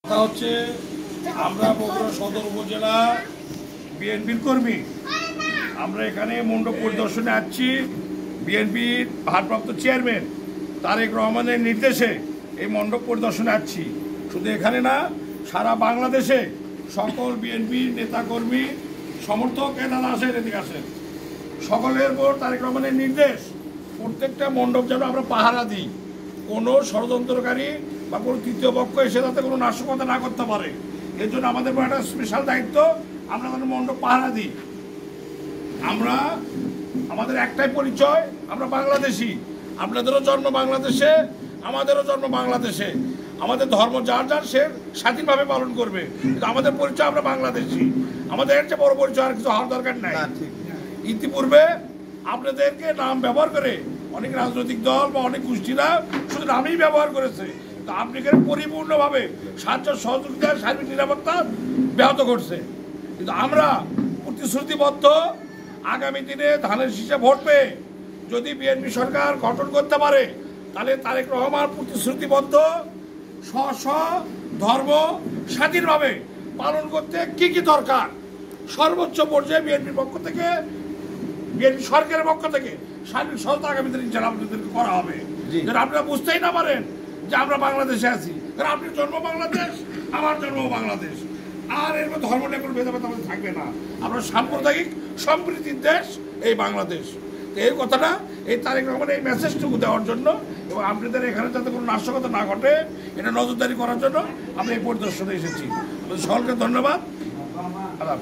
তা হচ্ছে আমরা বগুড়া সদর উপজেলা বিএনপির কর্মী। আমরা এখানে মণ্ডপ পরিদর্শনে আসছি। বিএনপির ভারপ্রাপ্ত চেয়ারম্যান তারেক রহমানের নির্দেশে এই মণ্ডপ পরিদর্শনে আসছি। শুধু এখানে না, সারা বাংলাদেশে সকল বিএনপির নেতাকর্মী সমর্থক দাদা আসেন, এদিকে আসেন, সকলের উপর তারেক রহমানের নির্দেশ প্রত্যেকটা মণ্ডপ যেন আমরা পাহারা দিই, কোনো ষড়যন্ত্রকারী বা কোনো তৃতীয় পক্ষ এসে যাতে কোনো নাশকতা না করতে পারে। এর জন্য আমাদের একটা স্পেশাল দায়িত্ব, আমরা তাদের মণ্ডপ পাহারা দিই। আমরা আমাদের একটাই পরিচয়, আমরা বাংলাদেশি। আপনাদেরও জন্ম বাংলাদেশে, আমাদেরও জন্ম বাংলাদেশে। আমাদের ধর্ম যার যার সে স্বাধীনভাবে পালন করবে, কিন্তু আমাদের পরিচয় আমরা বাংলাদেশি। আমাদের এর চেয়ে বড় পরিচয় আর কিছু হওয়ার দরকার নাই। ইতিপূর্বে আপনাদেরকে নাম ব্যবহার করে অনেক রাজনৈতিক দল বা অনেক গোষ্ঠীরা শুধু নামই ব্যবহার করেছে, তা আপনি এখানে পরিপূর্ণভাবে সাহায্য সহযোগিতা সার্বিক নিরাপত্তা ব্যাহত করছে। কিন্তু আমরা প্রতিশ্রুতিবদ্ধ, আগামী দিনে ধানের শীষে ভোট পেয়ে যদি বিএনপি সরকার গঠন করতে পারে, তাহলে তারেক রহমান প্রতিশ্রুতিবদ্ধ স্ব ধর্ম স্বাধীনভাবে পালন করতে কি কি দরকার সর্বোচ্চ পর্যায়ে বিএনপির পক্ষ থেকে, বিএনপি সরকারের পক্ষ থেকে সার্বিক সহায়তা আগামী দিনে ইনশাআল্লাহ আপনাদেরকে করা হবে। যেন আপনারা বুঝতেই না পারেন যে আমরা বাংলাদেশে আছি, কারণ আপনার জন্ম বাংলাদেশ, আমার জন্ম বাংলাদেশ। আর এর মধ্যে ধর্ম নিয়ে কোনো ভেদাভেদ আমাদের থাকবে না। আমরা সাম্প্রদায়িক সম্প্রীতির দেশ এই বাংলাদেশ। তো এই কথাটা এই তারেক রহমানের এই মেসেজটুকু দেওয়ার জন্য এবং আপনাদের এখানে যাতে কোনো নাশকতা না ঘটে এটা নজরদারি করার জন্য আমরা এই পরিদর্শনে এসেছি। সকলকে ধন্যবাদ। আল্লাহ।